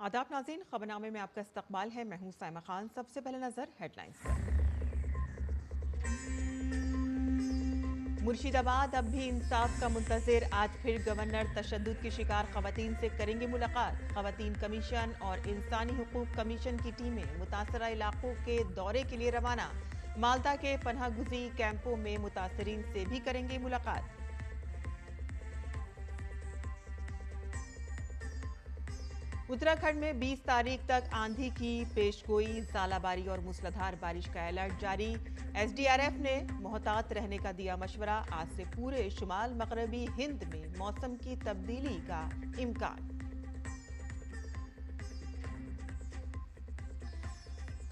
आदाब नाज़रीन, खबरनामे में आपका इस्तकबाल है। मैं हूं साइमा खान। सबसे पहले नजर हेडलाइंस पर। मुर्शिदाबाद अब भी इंसाफ का मुंतजिर। आज फिर गवर्नर तशद्दुद की शिकार खवातीन से करेंगे मुलाकात। खवातीन कमीशन और इंसानी हुकूक कमीशन की टीमें मुतासरा इलाकों के दौरे के लिए रवाना। माल्टा के पनाहगुजी कैंपों में मुतासरीन से भी करेंगे मुलाकात। उत्तराखंड में 20 तारीख तक आंधी की पेशगोई। सालाबारी और मूसलाधार बारिश का अलर्ट जारी। एसडीआरएफ ने मोहतात रहने का दिया मशवरा। आज से पूरे शुमाल मगरबी हिंद में मौसम की तब्दीली का इम्कान।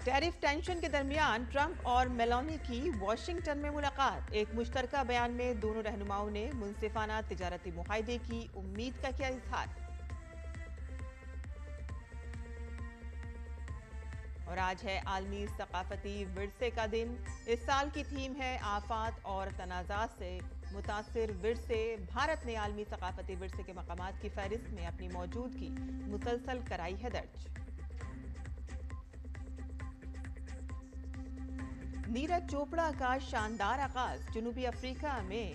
टैरिफ टेंशन के दरमियान ट्रंप और मेलानी की वॉशिंगटन में मुलाकात। एक मुश्तरका बयान में दोनों रहनुमाओं ने मुनसिफाना तिजारती मुआहदे की उम्मीद का किया इजहार। और आज है आलमी सकाफती विरसे का दिन। इस साल की थीम है आफात और तनाज़ात से मुतासिर विरसे। भारत ने आलमी सकाफती विरसे के मकामात की फहरिस्त में अपनी मौजूदगी मुसलसल कराई है दर्ज। नीरज चोपड़ा का शानदार आगाज। जनूबी अफ्रीका में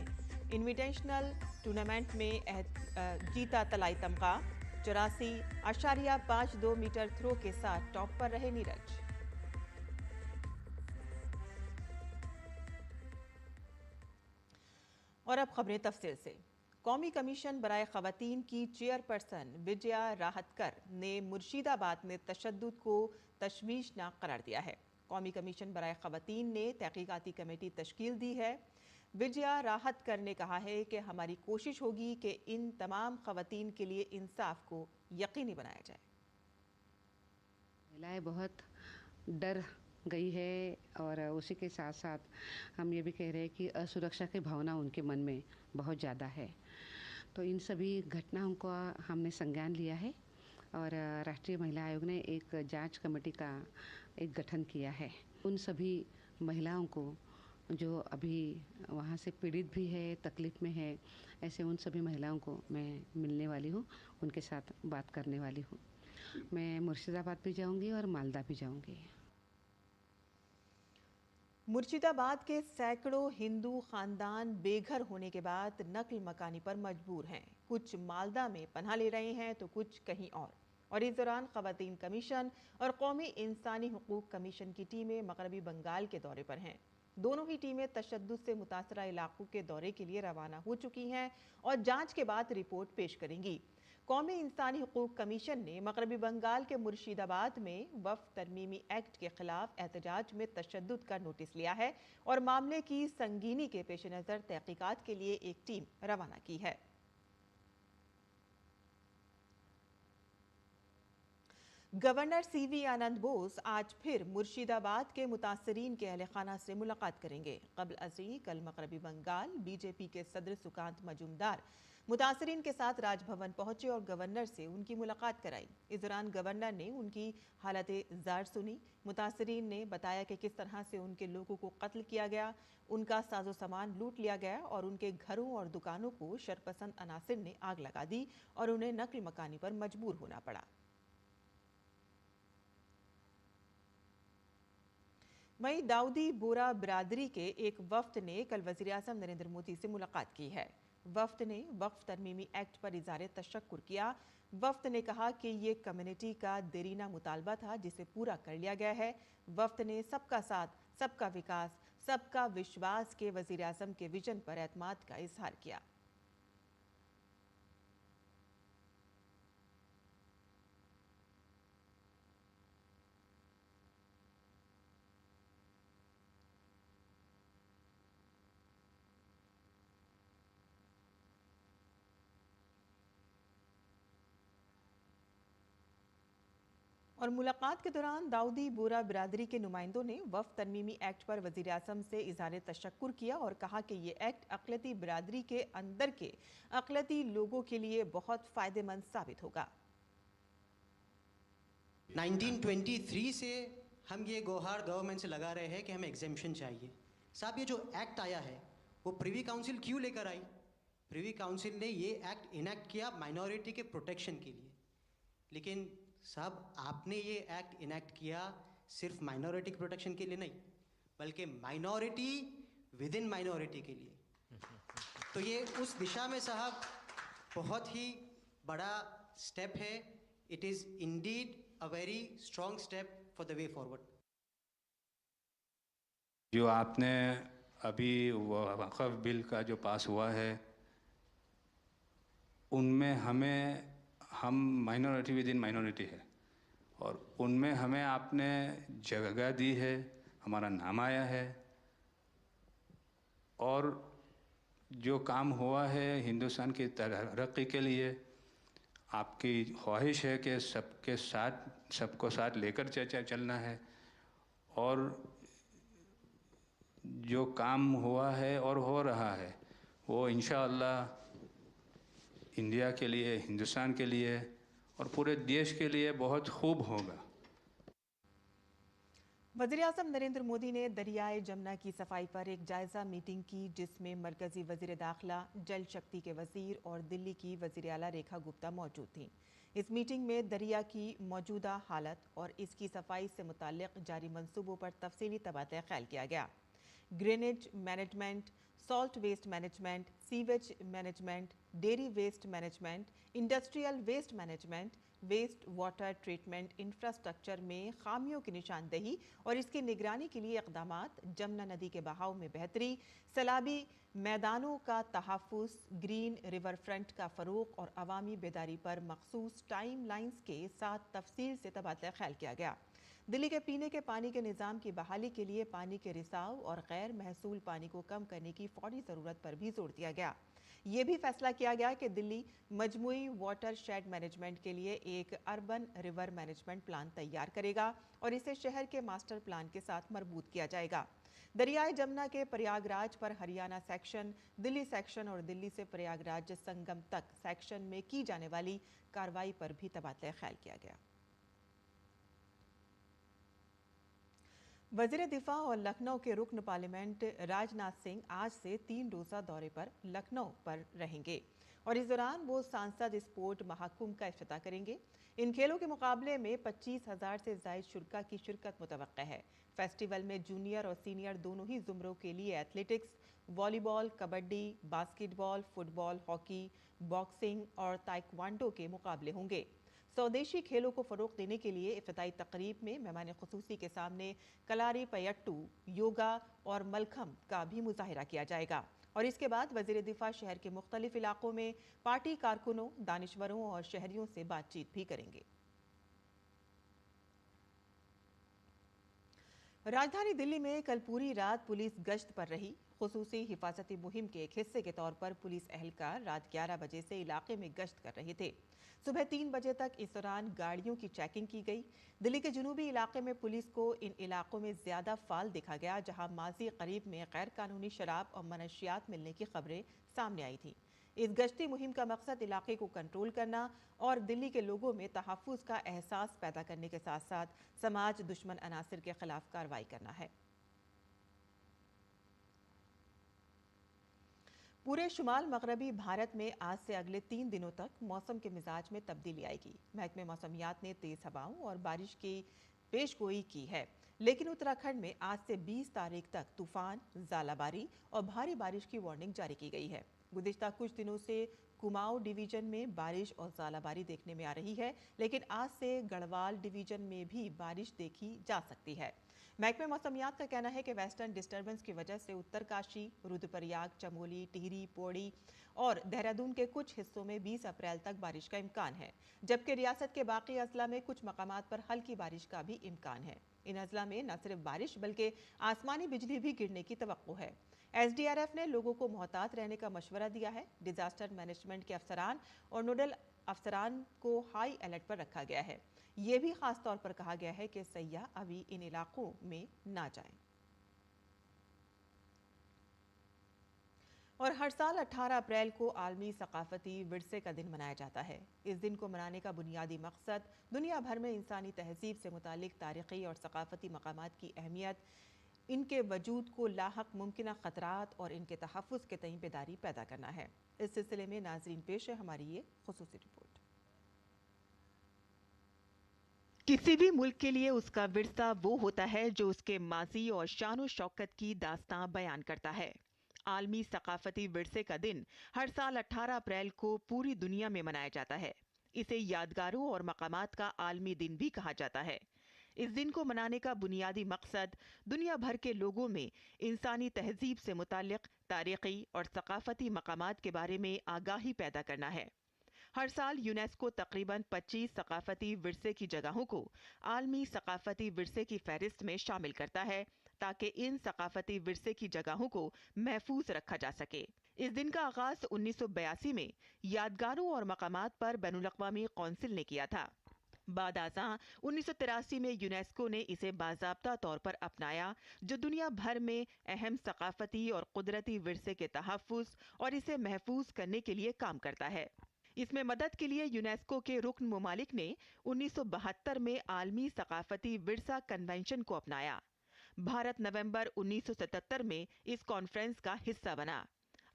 इन्विटेशनल टूर्नामेंट में जीता तलाई तमगा। 84.52 मीटर थ्रो के साथ टॉप पर रहे नीरज। और अब खबरें तफसील से। कौमी कमीशन बराए खवातीन की चेयरपर्सन विजया राहतकर ने मुर्शिदाबाद में तशद्दुद को तशवीशनाक करार दिया है। कौमी कमीशन बराए खवातीन ने तहकीकाती कमेटी तश्कील दी है। विजया राहतकर ने कहा है कि हमारी कोशिश होगी कि इन तमाम खवातीन के लिए इंसाफ को यकीनी बनाया जाए। महिलाएं बहुत डर गई है और उसी के साथ साथ हम ये भी कह रहे हैं कि असुरक्षा की भावना उनके मन में बहुत ज़्यादा है। तो इन सभी घटनाओं का हमने संज्ञान लिया है और राष्ट्रीय महिला आयोग ने एक जांच कमेटी का एक गठन किया है। उन सभी महिलाओं को जो अभी वहाँ से पीड़ित भी है, तकलीफ़ में है, ऐसे उन सभी महिलाओं को मैं मिलने वाली हूँ, उनके साथ बात करने वाली हूँ। मैं मुर्शिदाबाद भी जाऊंगी और मालदा भी जाऊंगी। मुर्शिदाबाद के सैकड़ों हिंदू खानदान बेघर होने के बाद नकल मकानी पर मजबूर हैं। कुछ मालदा में पनाह ले रहे हैं तो कुछ कहीं और इस दौरान खवातीन कमीशन और कौमी इंसानी हुकूक कमीशन की टीमें मगरबी बंगाल के दौरे पर हैं। दोनों ही टीमें तशद्दुद से मुतासरा इलाकों के दौरे के लिए रवाना हो चुकी हैं और जांच के बाद रिपोर्ट पेश करेंगी। कौमी इंसानी हुकूक कमीशन ने मगरबी बंगाल के मुर्शिदाबाद में वफ़ तरमीमी एक्ट के खिलाफ एहतजाज में तशद्दुद का नोटिस लिया है और मामले की संगीनी के पेश नज़र तहकीकात के लिए एक टीम रवाना की है। गवर्नर सीवी आनंद बोस आज फिर मुर्शिदाबाद के मुतासरीन के अहल खाना से मुलाकात करेंगे। कबल अज़ी कल मगरबी बंगाल बीजेपी के सदर सुकांत मजूमदार मुतासरीन के साथ राजभवन पहुंचे और गवर्नर से उनकी मुलाकात कराई। इस दौरान गवर्नर ने उनकी हालत ज़ार सुनी। मुतासरीन ने बताया कि किस तरह से उनके लोगों को कत्ल किया गया, उनका साजो सामान लूट लिया गया और उनके घरों और दुकानों को शरपसंद अनासिर ने आग लगा दी और उन्हें नकल मकानी पर मजबूर होना पड़ा। वहीं दाऊदी बोरा बिरादरी के एक वफ्द ने कल वज़ीर-ए-आज़म नरेंद्र मोदी से मुलाकात की है। वफ्द ने वक्फ तरमीमी एक्ट पर इज़हार तशक्कुर किया। वफ्द ने कहा कि ये कम्युनिटी का देरीना मुतालबा था जिसे पूरा कर लिया गया है। वफ्द ने सबका साथ, सबका विकास, सबका विश्वास के वज़ीर-ए-आज़म के विजन पर एतमाद का इजहार किया। और मुलाकात के दौरान दाऊदी बोरा बिरादरी के नुमाइंदों ने वफ़ तरमीमी एक्ट पर वज़ीर-ए-आज़म से इज़हार तशक्कुर किया और कहा कि ये एक्ट अक़लियती बिरादरी के अंदर के अक़लियती लोगों के लिए बहुत फ़ायदेमंद साबित होगा। 1923 से हम ये गुहार गवर्नमेंट से लगा रहे हैं कि हमें एग्जेम्पशन चाहिए। साहब, ये जो एक्ट आया है वो प्रिवी काउंसिल क्यों लेकर आई? प्रिवी काउंसिल ने ये एक्ट इनेक्ट किया माइनॉरिटी के प्रोटेक्शन के लिए, लेकिन साहब आपने ये एक्ट इनैक्ट किया सिर्फ माइनॉरिटी के प्रोटेक्शन के लिए नहीं, बल्कि माइनॉरिटी विद इन माइनॉरिटी के लिए। तो ये उस दिशा में साहब बहुत ही बड़ा स्टेप है। It is indeed a very strong step for the way forward. जो आपने अभी वक़्फ़ बिल का जो पास हुआ है, उनमें हम माइनॉरिटी विद इन माइनॉरिटी है, और उनमें हमें आपने जगह दी है, हमारा नाम आया है, और जो काम हुआ है हिंदुस्तान की तरक्की के लिए, आपकी ख्वाहिश है कि सबको साथ लेकर चलना है, और जो काम हुआ है और हो रहा है वो इंशाअल्लाह इंडिया के लिए, हिंदुस्तान के लिए और पूरे देश के लिए बहुत खूब होगा। वज़ीर-ए-आज़म नरेंद्र मोदी ने दरियाए जमुना की सफाई पर एक जायजा मीटिंग की, जिसमें मरकजी वज़ीर दाखिला, जल शक्ति के वज़ीर और दिल्ली की वज़ीर आला रेखा गुप्ता मौजूद थीं। इस मीटिंग में दरिया की मौजूदा हालत और इसकी सफाई से मुताल्लिक़ जारी मंसूबों पर तफसीली तबादला ख्याल किया गया। Drainage management, solid waste management, sewage management, dairy waste management, industrial waste management, waste water treatment infrastructure में खामियों की निशानदेही और इसकी निगरानी के लिए इक़दामात, जमुना नदी के बहाव में बेहतरी, सैलाबी मैदानों का तहफ़्फ़ुज़, ग्रीन रिवर फ्रंट का फ़रोग़ और अवामी बेदारी पर मखसूस टाइम लाइन्स के साथ तफसील से तबादला ख्याल किया गया। दिल्ली के पीने के पानी के निज़ाम की बहाली के लिए पानी के रिसाव और गैर महसूल पानी को कम करने की फौरी ज़रूरत पर भी जोर दिया गया। ये भी फैसला किया गया कि दिल्ली मजमूई वाटर शेड मैनेजमेंट के लिए एक अर्बन रिवर मैनेजमेंट प्लान तैयार करेगा और इसे शहर के मास्टर प्लान के साथ मरबूत किया जाएगा। दरियाए जमुना के प्रयागराज पर हरियाणा सेक्शन, दिल्ली सेक्शन और दिल्ली से प्रयागराज संगम तक सेक्शन में की जाने वाली कार्रवाई पर भी तबादला ख्याल किया गया। वज़ीर दिफा और लखनऊ के रुकन पार्लियामेंट राजनाथ सिंह आज से 3 रोज़ा दौरे पर लखनऊ पर रहेंगे और इस दौरान वो सांसद स्पोर्ट महाकुंभ का इफ्तिताह करेंगे। इन खेलों के मुकाबले में 25,000 से ज़ायद शुरा की शिरकत मुतवक्का है। फेस्टिवल में जूनियर और सीनियर दोनों ही ज़ुमरों के लिए athletics, volleyball, kabaddi, basketball, football, hockey, boxing और ताइक्वांडो के मुकाबले होंगे। स्वदेशी खेलों को फ़रोग़ देने के लिए इफ्तिताई तकरीब में मेहमान खुसूसी के सामने कलारी पयट्टू, योगा और मलखम का भी मुजाहिरा किया जाएगा और इसके बाद वज़ीर दिफा शहर के मुख्तलिफ इलाकों में पार्टी कारकुनों, दानिशवरों और शहरियों से बातचीत भी करेंगे। राजधानी दिल्ली में कल पूरी रात पुलिस गश्त पर रही। खुसूसी हिफाजती मुहिम के एक हिस्से के तौर पर पुलिस एहलकार रात 11 बजे से इलाके में गश्त कर रहे थे। सुबह 3 बजे तक इस दौरान गाड़ियों की चेकिंग की गई। दिल्ली के जनूबी इलाके में पुलिस को इन इलाकों में ज्यादा फाल देखा गया, जहां माजी करीब में गैर कानूनी शराब और मनशियात मिलने की खबरें सामने आई थी। इस गश्ती मुहिम का मकसद इलाके को कंट्रोल करना और दिल्ली के लोगों में तहफ़्फ़ुज़ का एहसास पैदा करने के साथ साथ समाज दुश्मन अनासिर के खिलाफ कार्रवाई करना है। पूरे शुमाल मगरबी भारत में आज से अगले 3 दिनों तक मौसम के मिजाज में तब्दीली आएगी। महकमे मौसमियात ने तेज हवाओं और बारिश की पेशगोई की है, लेकिन उत्तराखंड में आज से 20 तारीख तक तूफान, ज़ालाबारी और भारी बारिश की वार्निंग जारी की गई है। गुज़िश्ता कुछ दिनों से कुमाऊं डिवीजन में बारिश और ज़ालाबारी देखने में आ रही है, लेकिन आज से गढ़वाल डिवीजन में भी बारिश देखी जा सकती है। महकमे मौसमियात का कहना है कि वेस्टर्न डिस्टर्बेंस की वजह से उत्तरकाशी, रुद्रप्रयाग, चमोली, टिहरी, पौड़ी और देहरादून के कुछ हिस्सों में 20 अप्रैल तक बारिश का इम्कान है, जबकि रियासत के बाकी अजला में कुछ मकामात पर हल्की बारिश का भी इम्कान है। इन अजला में न सिर्फ बारिश बल्कि आसमानी बिजली भी गिरने की तवक्को है। SDRF ने लोगों को मोहतात रहने का मशवरा दिया है। डिजास्टर मैनेजमेंट के अफसरान और नोडल अफसरान को हाई अलर्ट पर रखा गया है। ये भी खास तौर पर कहा गया है कि सयाह अभी इन इलाकों में ना जाएं। और हर साल 18 अप्रैल को आलमी सकाफती विरसे का दिन मनाया जाता है। इस दिन को मनाने का बुनियादी मकसद दुनिया भर में इंसानी तहजीब से मुतालिक तारीख़ी और सकाफती मकामात की अहमियत, इनके वजूद को लाहक मुमकिन ख़तरात और इनके तहफ़्फ़ुज़ के तईं बेदारी पैदा करना है। इस सिलसिले में नाज़रीन पेश है हमारी ये खुसूसी रिपोर्ट। किसी भी मुल्क के लिए उसका विरसा वो होता है जो उसके माजी और शान शौकत की दास्तां बयान करता है। आलमी सकाफती विरसे का दिन हर साल 18 अप्रैल को पूरी दुनिया में मनाया जाता है। इसे यादगारों और मकामात का आलमी दिन भी कहा जाता है। इस दिन को मनाने का बुनियादी मकसद दुनिया भर के लोगों में इंसानी तहजीब से मुताल्लिक तारीखी और सकाफती मकामात के बारे में आगाही पैदा करना है। हर साल यूनेस्को तकरीबन 25 सकाफती विरसे की जगहों को आलमी सकाफती विरसे की फहरिस्त में शामिल करता है ताकि इन सकाफती विरसे की जगहों को महफूज रखा जा सके। इस दिन का आगाज 1982 में यादगारों और मकामात पर बैनुल-अक़वामी कौंसिल ने किया था। बाद आज़ां 1983 में यूनेस्को ने इसे बाज़ाब्ता तौर पर अपनाया, जो दुनिया भर में अहम सकाफती और कुदरती विरसे के तहफ़्फ़ुज़ और इसे महफूज करने के लिए काम करता है। इसमें मदद के लिए यूनेस्को के रुकन मुमालिक ने 1972 में आलमी सकाफती विरसा कन्वेंशन को अपनाया। भारत नवंबर 1977 में इस कॉन्फ्रेंस का हिस्सा बना।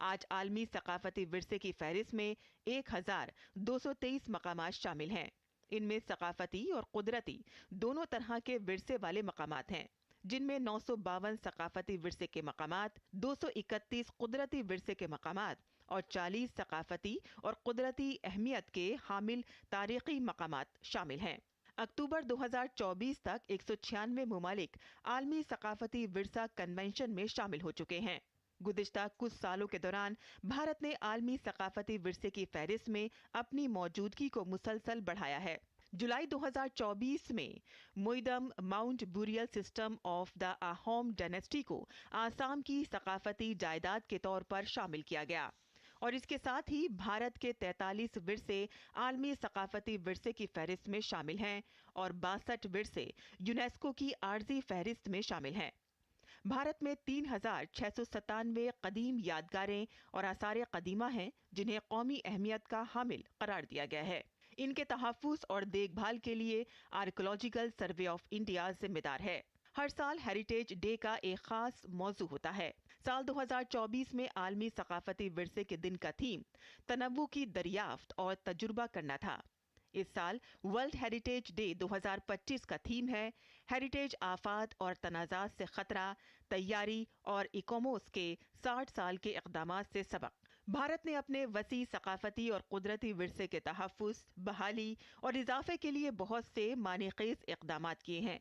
आज आलमी सकाफती विरसे की फहरिस्त में 1223 मकामात शामिल हैं। इनमें सकाफती और कुदरती दोनों तरह के विरसे वाले मकामात हैं, जिनमें 952 सकाफती विरसे के मकामात, 231 कुदरती विरसे के मकामात और 40 सकाफती और कुदरती अहमियत के हामिल तारीखी मकामात शामिल हैं। अक्टूबर 2024 तक 196 मुमालिक आलमी सकाफती विरसा कन्वेंशन में शामिल हो चुके हैं। गुज़िश्ता कुछ सालों के दौरान भारत ने आलमी सकाफती विरसे की फहरिस्त में अपनी मौजूदगी को मुसलसल बढ़ाया है। जुलाई 2024 में Moidam mount burial system of the Ahom dynasty को आसाम की सकाफती जायदाद के तौर पर शामिल किया गया और इसके साथ ही भारत के 43 विरसे आलमी सकाफती विरसे की फहरिस्त में शामिल हैं और 62 विरसे यूनेस्को की आर्जी फहरिस्त में शामिल हैं। भारत में 3697 कदीम यादगारें और आसार कदीमा हैं, जिन्हें कौमी अहमियत का हामिल करार दिया गया है। इनके तहफ़्फ़ुज़ और देखभाल के लिए आर्कियोलॉजिकल सर्वे ऑफ इंडिया जिम्मेदार है। हर साल हेरिटेज डे का एक खास मौजू होता है। साल 2024 में आलमी सकाफती विरसे के दिन का थीम तनव्वु की दरियाफ्त और तजुर्बा करना था। इस साल वर्ल्ड हेरिटेज डे 2025 का थीम है हेरिटेज आफात और तनाज़ात से खतरा, तैयारी और इकोमोस के 60 साल के इक़दामात से सबक। भारत ने अपने वसी सकाफती और कुदरती विरसे के तहफ़्फ़ुज़, बहाली और इजाफे के लिए बहुत से मानेखेज़ इक़दामात किए हैं।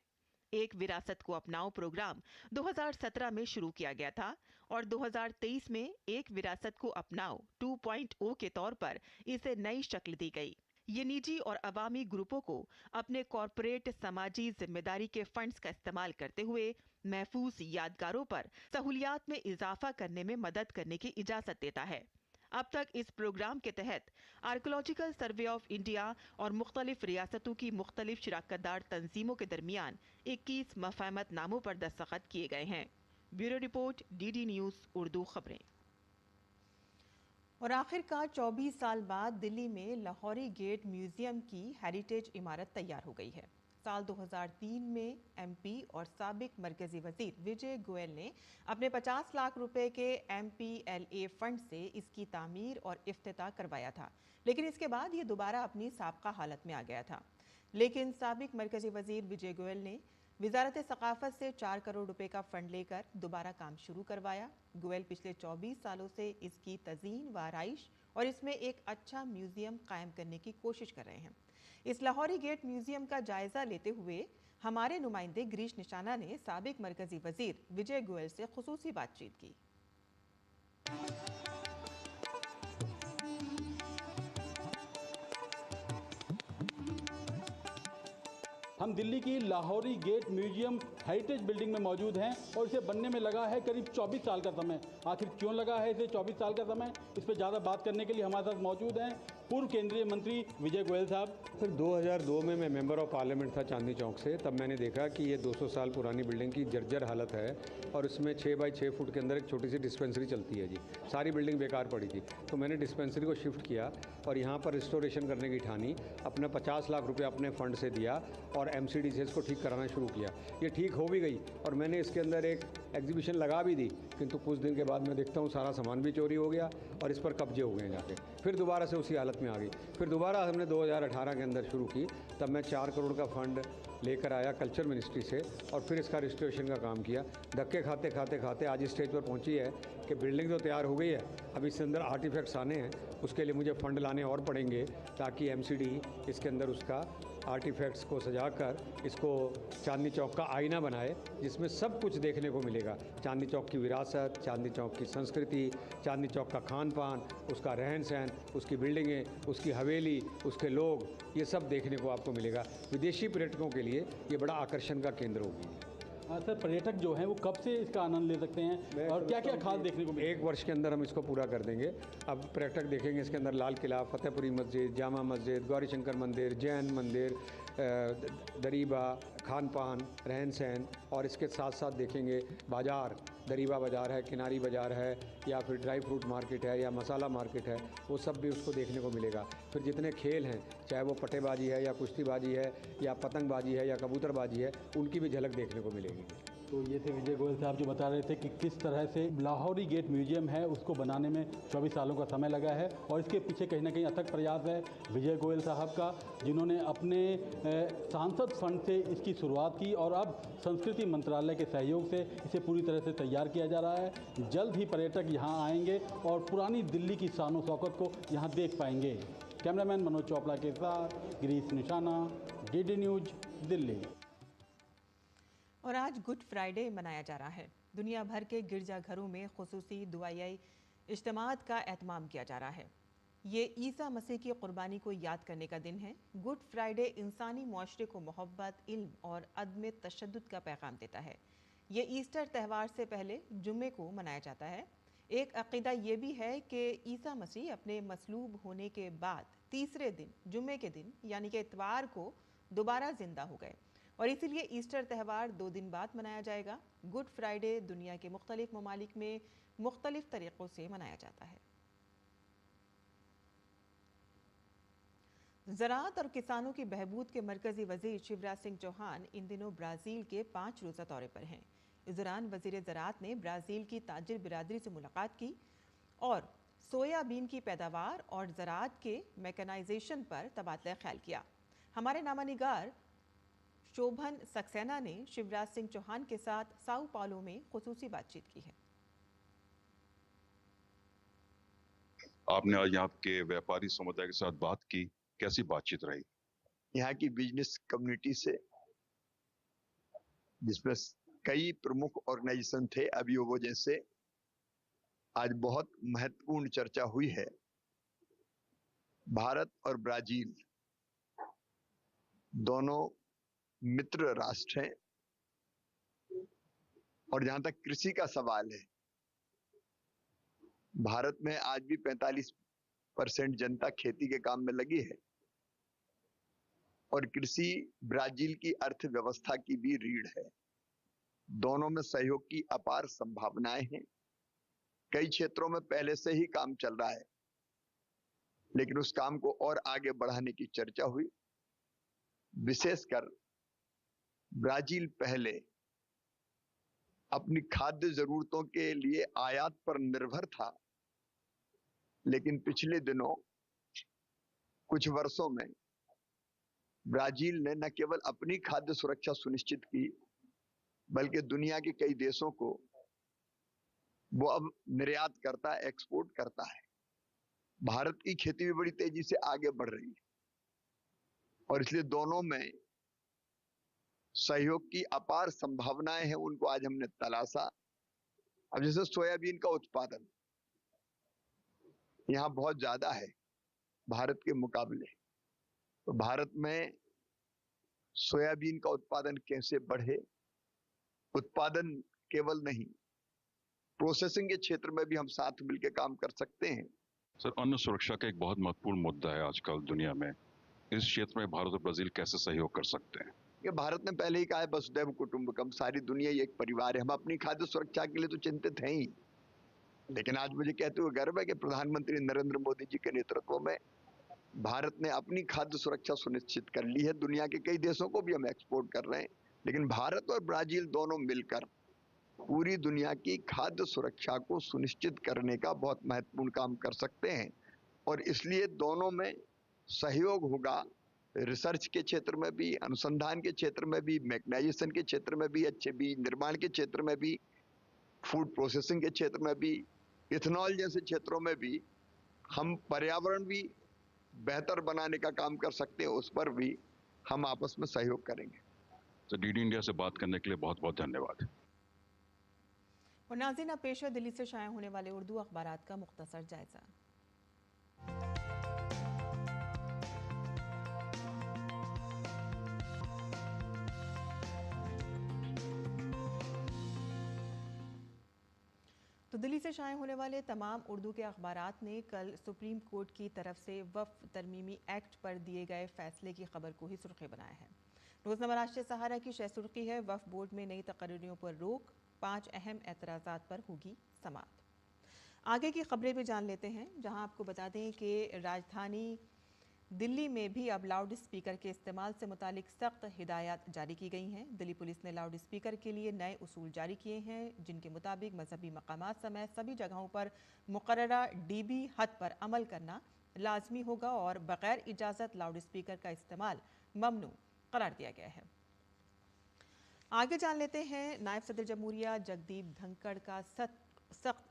एक विरासत को अपनाओ प्रोग्राम 2017 में शुरू किया गया था और 2023 में एक विरासत को अपनाओ 2.0 के तौर पर इसे नई शक्ल दी गई। ये निजी और अवामी ग्रुपों को अपने कॉरपोरेट समाजी जिम्मेदारी के फंड्स का इस्तेमाल करते हुए महफूज यादगारों पर सहूलियात में इजाफा करने में मदद करने की इजाज़त देता है। अब तक इस प्रोग्राम के तहत आर्कियोलॉजिकल सर्वे ऑफ इंडिया और मुख्तलिफ रियासतों की मुख्तलिफ शिराकतदार तंजीमों के दरमियान 21 मफाहमत नामों पर दस्तखत किए गए हैं। Bureau report, DD news Urdu खबरें। और आखिरकार 24 साल बाद दिल्ली में लाहौरी गेट म्यूजियम की हेरिटेज इमारत तैयार हो गई है। साल 2003 में MP और साबिक मरकजी वजीर विजय गोयल ने अपने 50 लाख रुपए के MPLA फंड से इसकी तामीर और इफ्तिताह करवाया था, लेकिन इसके बाद ये दोबारा अपनी साबका हालत में आ गया था। लेकिन साबिक मरकजी वजीर विजय गोयल ने वजारत सकाफत से 4 करोड़ रुपए का फंड लेकर दोबारा काम शुरू करवाया। गोयल पिछले 24 सालों से इसकी तज़ीन व आराइश और इसमें एक अच्छा म्यूजियम कायम करने की कोशिश कर रहे हैं। इस लाहौरी गेट म्यूजियम का जायजा लेते हुए हमारे नुमाइंदे गिरीश निशाना ने साबिक मरकजी वजीर विजय गोयल से खुसूसी बातचीत की। हम दिल्ली की Lahori gate museum heritage building में मौजूद हैं और इसे बनने में लगा है करीब 24 साल का समय। आखिर क्यों लगा है इसे 24 साल का समय, इस पर ज़्यादा बात करने के लिए हमारे साथ मौजूद हैं पूर्व केंद्रीय मंत्री विजय गोयल साहब। सर 2002 में मैं मेंबर ऑफ पार्लियामेंट था चांदनी चौक से, तब मैंने देखा कि ये 200 साल पुरानी बिल्डिंग की जर्जर हालत है और इसमें 6 बाई 6 फुट के अंदर एक छोटी सी डिस्पेंसरी चलती है जी। सारी बिल्डिंग बेकार पड़ी थी, तो मैंने डिस्पेंसरी को शिफ्ट किया और यहाँ पर रिस्टोरेशन करने की ठानी। अपना 50 लाख रुपये अपने फंड से दिया और MCD से इसको ठीक कराना शुरू किया। ये ठीक हो भी गई और मैंने इसके अंदर एक एग्जीबिशन लगा भी दी किंतु कुछ दिन के बाद मैं देखता हूँ सारा सामान भी चोरी हो गया और इस पर कब्जे हो गए जाके। फिर दोबारा से उसी हालत में आ गई। फिर दोबारा हमने 2018 के अंदर शुरू की, तब मैं 4 करोड़ का फंड लेकर आया कल्चर मिनिस्ट्री से और फिर इसका रिस्टोरेशन का काम किया। धक्के खाते खाते खाते आज इस स्टेज पर पहुंची है कि बिल्डिंग तो तैयार हो गई है, अब इसके अंदर आर्टिफैक्ट्स आने हैं, उसके लिए मुझे फ़ंड लाने और पड़ेंगे ताकि एमसीडी इसके अंदर उसका आर्टिफैक्ट्स को सजाकर इसको चांदनी चौक का आईना बनाए, जिसमें सब कुछ देखने को मिलेगा। चांदनी चौक की विरासत, चांदनी चौक की संस्कृति, चांदनी चौक का खान पान, उसका रहन सहन, उसकी बिल्डिंगें, उसकी हवेली, उसके लोग, ये सब देखने को आपको मिलेगा। विदेशी पर्यटकों के लिए ये बड़ा आकर्षण का केंद्र होगी। सर, पर्यटक जो हैं वो कब से इसका आनंद ले सकते हैं और क्या क्या खास देखने को मिलेगा? 1 वर्ष के अंदर हम इसको पूरा कर देंगे। अब पर्यटक देखेंगे इसके अंदर लाल किला, फतेहपुरी मस्जिद, जामा मस्जिद, गौरी शंकर मंदिर, जैन मंदिर, दरीबा, खान पान, रहन सहन, और इसके साथ साथ देखेंगे बाज़ार, दरीबा बाज़ार है, किनारी बाज़ार है, या फिर ड्राई फ्रूट मार्केट है, या मसाला मार्केट है, वो सब भी उसको देखने को मिलेगा। फिर जितने खेल हैं, चाहे वो पटेबाजी है या कुश्तीबाजी है या पतंगबाजी है या कबूतरबाजी है, उनकी भी झलक देखने को मिलेगी। तो ये थे विजय गोयल साहब जो बता रहे थे कि किस तरह से लाहौरी गेट म्यूजियम है उसको बनाने में 24 सालों का समय लगा है, और इसके पीछे कहीं ना कहीं अथक प्रयास है विजय गोयल साहब का, जिन्होंने अपने सांसद फंड से इसकी शुरुआत की और अब संस्कृति मंत्रालय के सहयोग से इसे पूरी तरह से तैयार किया जा रहा है। जल्द ही पर्यटक यहाँ आएंगे और पुरानी दिल्ली की शान और शौकत को यहाँ देख पाएंगे। कैमरामैन मनोज चोपड़ा के साथ गिरीश निशाना, DD न्यूज़, दिल्ली। और आज गुड फ्राइडे मनाया जा रहा है। दुनिया भर के गिरजाघरों में खुसूसी दुआई इज्तिमात का एहतमाम किया जा रहा है। ये ईसा मसीह की कुर्बानी को याद करने का दिन है। गुड फ्राइडे इंसानी मुआशरे को मोहब्बत, इल्म और अदम तशद्दुद का पैगाम देता है। ये ईस्टर त्यौहार से पहले जुम्मे को मनाया जाता है। एक अकीदा ये भी है कि ईसा मसीह अपने मसलूब होने के बाद तीसरे दिन, जुम्मे के दिन यानी कि इतवार को दोबारा जिंदा हो गए, और इसीलिए ईस्टर त्यौहार 2 दिन बाद मनाया जाएगा। गुड फ्राइडे दुनिया के मुख्तलिफ ममालिक में मुख्तलिफ तरीक़ों से मनाया जाता है। ज़राअत और किसानों की बहबूद के मरकज़ी वज़ीर शिवराज सिंह चौहान इन दिनों ब्राज़ील के 5 रोज़ा दौरे पर हैं। इस दौरान वज़ीर ज़राअत ने ब्राज़ील की ताजिर बिरादरी से मुलाकात की और सोयाबीन की पैदावार और ज़राअत के मैकेनाइजेशन पर तबादला ख्याल किया। हमारे नामानिगार शोभन सक्सेना ने शिवराज सिंह चौहान के साथ साओ पाउलो में खुसूसी बातचीत की है। आपने आज यहाँ के व्यापारी समुदाय के साथ बात की, कैसी बातचीत रही? यहाँ की बिजनेस कम्युनिटी से, जिसमें कई प्रमुख ऑर्गेनाइजेशन थे, अभियोगों जैसे, आज बहुत महत्वपूर्ण चर्चा हुई है। भारत और ब्राजील दोनों मित्र राष्ट्र हैं, और जहां तक कृषि का सवाल है, भारत में आज भी 45% जनता खेती के काम में लगी है, और कृषि ब्राजील की अर्थव्यवस्था की भी रीढ़ है। दोनों में सहयोग की अपार संभावनाएं हैं। कई क्षेत्रों में पहले से ही काम चल रहा है, लेकिन उस काम को और आगे बढ़ाने की चर्चा हुई। विशेषकर ब्राजील पहले अपनी खाद्य जरूरतों के लिए आयात पर निर्भर था, लेकिन पिछले दिनों कुछ वर्षों में ब्राजील ने न केवल अपनी खाद्य सुरक्षा सुनिश्चित की, बल्कि दुनिया के कई देशों को वो अब निर्यात करता है, एक्सपोर्ट करता है। भारत की खेती भी बड़ी तेजी से आगे बढ़ रही है, और इसलिए दोनों में सहयोग की अपार संभावनाएं हैं। उनको आज हमने तलाशा। अब जैसे सोयाबीन का उत्पादन यहाँ बहुत ज्यादा है भारत के मुकाबले, तो भारत में सोयाबीन का उत्पादन कैसे बढ़े, उत्पादन केवल नहीं, प्रोसेसिंग के क्षेत्र में भी हम साथ मिलकर काम कर सकते हैं। सर, अन्न सुरक्षा का एक बहुत महत्वपूर्ण मुद्दा है आजकल दुनिया में। इस क्षेत्र में भारत और ब्राजील कैसे सहयोग कर सकते हैं? ये भारत ने पहले ही कहा है, वसुधैव कुटुंबकम, सारी दुनिया ही एक परिवार है। हम अपनी खाद्य सुरक्षा के लिए तो चिंतित हैं ही, लेकिन आज मुझे कहते हुए गर्व है कि प्रधानमंत्री नरेंद्र मोदी जी के नेतृत्व में भारत ने अपनी खाद्य सुरक्षा सुनिश्चित कर ली है। दुनिया के कई देशों को भी हम एक्सपोर्ट कर रहे हैं, लेकिन भारत और ब्राजील दोनों मिलकर पूरी दुनिया की खाद्य सुरक्षा को सुनिश्चित करने का बहुत महत्वपूर्ण काम कर सकते हैं। और इसलिए दोनों में सहयोग होगा, रिसर्च के क्षेत्र में भी, अनुसंधान के क्षेत्र में भी, मैकेनाइजेशन के क्षेत्र में भी, अच्छे बीज निर्माण के क्षेत्र में भी, फूड प्रोसेसिंग के क्षेत्र में भी, इथेनॉल जैसे क्षेत्रों में भी हम पर्यावरण भी बेहतर बनाने का काम कर सकते हैं, उस पर भी हम आपस में सहयोग करेंगे। तो डीडी इंडिया से बात करने के लिए बहुत बहुत धन्यवाद। और नाज़रीन, अब पेश है दिल्ली से शाया होने वाले उर्दू अखबारात का मुख्तसर जायजा। तो दिल्ली से शाये होने वाले तमाम उर्दू के अखबारात ने कल सुप्रीम कोर्ट की तरफ से वक्फ तरमीमी एक्ट पर दिए गए फैसले की खबर को ही सुर्खी बनाया है। रोजनामा राष्ट्रीय सहारा की शह सुर्खी है, वक्फ बोर्ड में नई तकरीरों पर रोक, 5 अहम एतराज़ात पर होगी समाअत। आगे की खबरें भी जान लेते हैं, जहां आपको बता दें कि राजधानी दिल्ली में भी अब लाउड स्पीकर के इस्तेमाल से मुतालिक सख्त हिदायत जारी की गई हैं। दिल्ली पुलिस ने लाउड स्पीकर के लिए नए उसूल जारी किए हैं, जिनके मुताबिक मजहबी मकामात समेत सभी जगहों पर मुकर्ररा डीबी हद पर अमल करना लाजमी होगा और बगैर इजाज़त लाउड स्पीकर का इस्तेमाल ममनू करार दिया गया है। आगे जान लेते हैं, नायब सदर जमहूरिया जगदीप धनखड़ का सख्त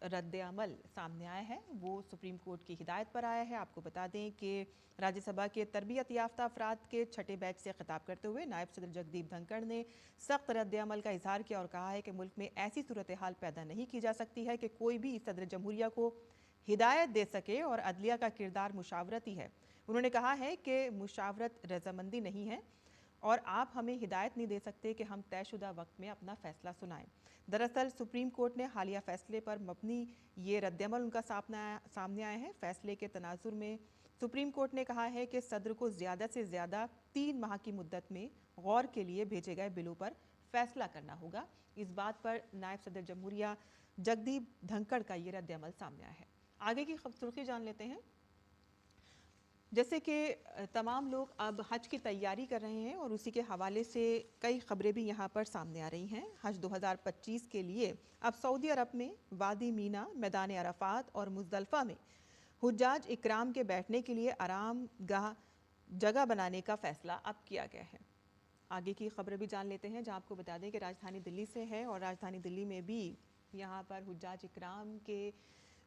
रद्द अमल सामने आया है। वो सुप्रीम कोर्ट की हिदायत पर आया है। आपको बता दें कि राज्यसभा के तरबियत याफ्ता अफराद के छठे बैच से खिताब करते हुए नायब सदर जगदीप धनखड़ ने सख्त रद्द अमल का इजहार किया और कहा है कि मुल्क में ऐसी सूरत हाल पैदा नहीं की जा सकती है कि कोई भी सदर जमहूरिया को हिदायत दे सके और अदलिया का किरदार मुशावरती है। उन्होंने कहा है कि मुशावरत रजामंदी नहीं है और आप हमें हिदायत नहीं दे सकते कि हम तयशुदा वक्त में अपना फैसला सुनाएं। दरअसल सुप्रीम कोर्ट ने हालिया फैसले पर मबनी ये रद्दअमल उनका सामने आया है। फैसले के तनाजुर में सुप्रीम कोर्ट ने कहा है कि सदर को ज़्यादा से ज़्यादा 3 माह की मुद्दत में गौर के लिए भेजे गए बिलों पर फैसला करना होगा। इस बात पर नायब सदर जमहूरिया जगदीप धनखड़ का ये रद्दअमल सामने आया है। आगे की सुर्खी जान लेते हैं, जैसे कि तमाम लोग अब हज की तैयारी कर रहे हैं और उसी के हवाले से कई खबरें भी यहाँ पर सामने आ रही हैं। हज 2025 के लिए अब सऊदी अरब में वादी मीना, मैदान अरफात और मुज़दलिफ़ा में हुज्जाज इकराम के बैठने के लिए आराम गाह जगह बनाने का फ़ैसला अब किया गया है। आगे की खबरें भी जान लेते हैं, जहाँ आपको बता दें कि राजधानी दिल्ली से है और राजधानी दिल्ली में भी यहाँ पर हुज्जाज इकराम के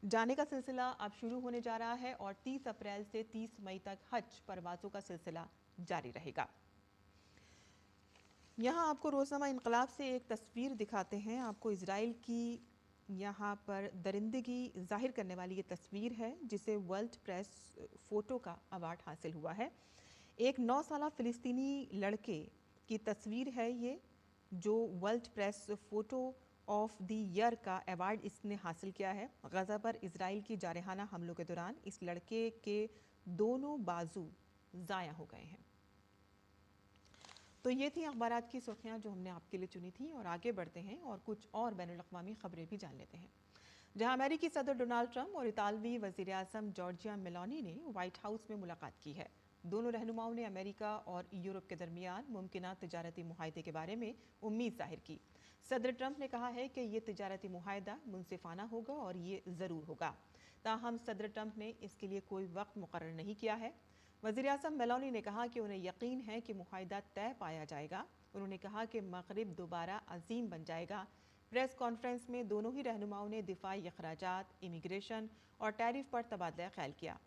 जाने का सिलसिला अब शुरू होने जा रहा है और 30 अप्रैल से 30 मई तक हज परवाज़ों का सिलसिला जारी रहेगा। यहाँ आपको रोज़नामा इनकलाब से एक तस्वीर दिखाते हैं। आपको इजराइल की यहाँ पर दरिंदगी जाहिर करने वाली ये तस्वीर है, जिसे वर्ल्ड प्रेस फ़ोटो का अवार्ड हासिल हुआ है। एक 9 साला फ़िलिस्तीनी लड़के की तस्वीर है ये, जो world press photo of the year का अवार्ड इसने हासिल किया है। गज़ा पर इजराइल की जारहाना हमलों के दौरान इस लड़के के दोनों बाजू ज़ाया हो गए हैं। तो ये थी अखबारात की सुर्खियाँ जो हमने आपके लिए चुनी थी और आगे बढ़ते हैं और कुछ और बैनुल-अक़वामी खबरें भी जान लेते हैं। जहां अमेरिकी सदर डोनाल्ड ट्रंप और इतालवी वज़ीर आज़म जॉर्जिया मेलोनी ने व्हाइट हाउस में मुलाकात की है। दोनों रहनुमाओं ने अमेरिका और यूरोप के दरमियान मुमकिना तिजारती मुआहदे के बारे में उम्मीद जाहिर की। सदर ट्रंप ने कहा है कि ये तिजारती मुआहदा मुनसिफाना होगा और ये ज़रूर होगा, ताहम सदर ट्रंप ने इसके लिए कोई वक्त मुकर्रर नहीं किया है। वज़ीर आज़म मेलोनी ने कहा कि उन्हें यकीन है कि मुआहदा तय पाया जाएगा। उन्होंने कहा कि मग़रिब दोबारा अजीम बन जाएगा। प्रेस कॉन्फ्रेंस में दोनों ही रहनुमाओं ने दिफाई अखराजात, इमिग्रेशन और टैरिफ पर तबादला ख्याल किया।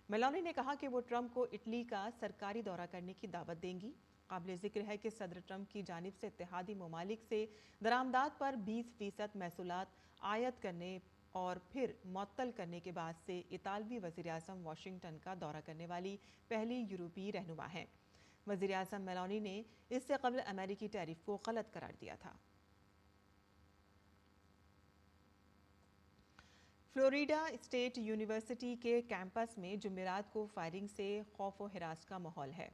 मेलोनी ने कहा कि वो ट्रंप को इटली का सरकारी दौरा करने की दावत देंगी। काबिल ज़िक्र है कि सदर ट्रंप की जानिब से इत्तेहादी ममालिक से दरामदात पर 20% महसूलात आयत करने और फिर मुअत्तल करने के बाद से इतालवी वज़ीर आज़म वाशिंगटन का दौरा करने वाली पहली यूरोपीय रहनुमा हैं। वज़ीर आज़म मेलोनी ने इससे कबल अमेरिकी टैरिफ को गलत करार दिया था। फ्लोरिडा स्टेट यूनिवर्सिटी के कैंपस में जुमेरात को फायरिंग से खौफ व हिरास का माहौल है।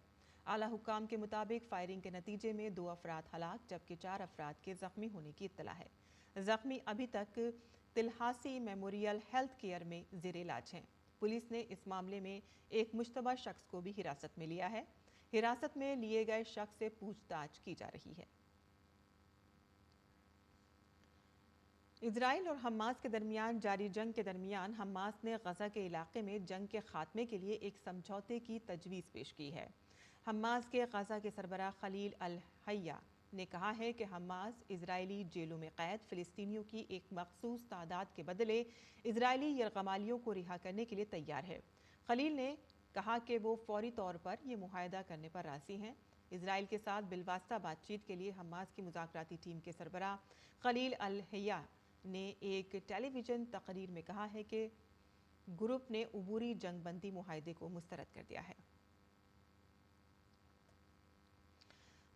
आला हुक्काम के मुताबिक फायरिंग के नतीजे में 2 अफराद हलाक जबकि 4 अफराद के ज़ख्मी होने की इत्तला है। ज़ख्मी अभी तक तिल्हासी मेमोरियल हेल्थ केयर में ज़ेर इलाज हैं। पुलिस ने इस मामले में एक मुश्तबा शख्स को भी हिरासत में लिया है। हिरासत में लिए गए शख्स से पूछताछ की जा रही है। इजराइल और हमास के दरमियान जारी जंग के दरमियान हमास ने गजा के इलाके में जंग के खात्मे के लिए एक समझौते की तजवीज़ पेश की है। हमास के गजा के सरबराह खलील अल हैया ने कहा है कि हमास इजरायली जेलों में कैद फ़िलिस्तीनियों की एक मखसूस तादाद के बदले इजरायली यरगमालियों को रिहा करने के लिए तैयार है। खलील ने कहा कि वो फौरी तौर पर यह मुआहदा करने पर राज़ी हैं। इजराइल के साथ बिलवास्ता बातचीत के लिए हमास की मुज़ाकराती टीम के सरबराह खलील अल हैया ने एक टेलीविज़न तकरीर में कहा है कि ग्रुप ने उबूरी जंगबंदी मुआहदे को मुस्तरद कर दिया है।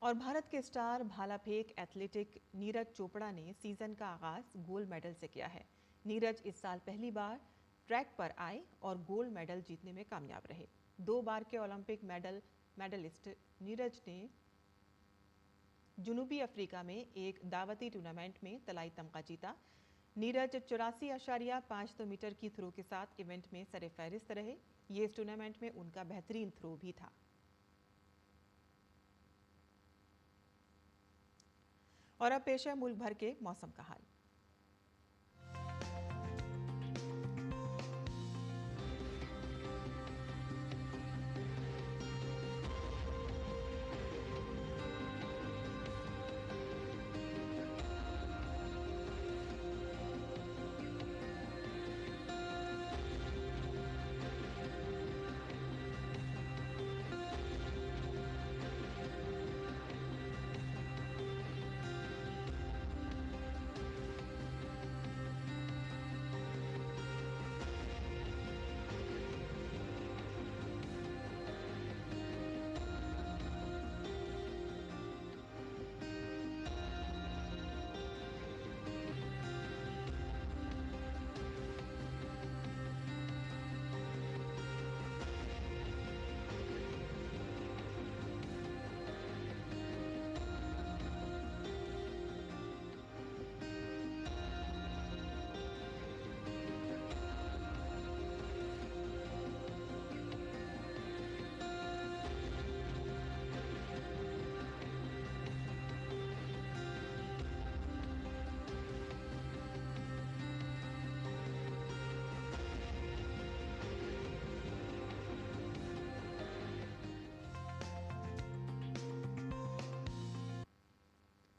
और भारत के स्टार भाला फेंक एथलेटिक नीरज चोपड़ा ने सीजन का आगाज गोल्ड मेडल से किया है। नीरज इस साल पहली बार ट्रैक पर आए और गोल्ड मेडल जीतने में कामयाब रहे। 2 बार के ओलंपिक मेडलिस्ट नीरज ने जुनूबी अफ्रीका में एक दावती टूर्नामेंट में तलाई तमगा जीता। नीरज 84.52 मीटर की थ्रो के साथ इवेंट में सरे-फहरिस्त रहे। ये इस टूर्नामेंट में उनका बेहतरीन थ्रो भी था। और अब पेश है मुल्क भर के मौसम का हाल।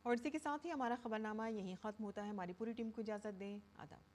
और इसी के साथ ही हमारा खबरनामा यहीं ख़त्म होता है। हमारी पूरी टीम को इजाज़त दें। आदाब।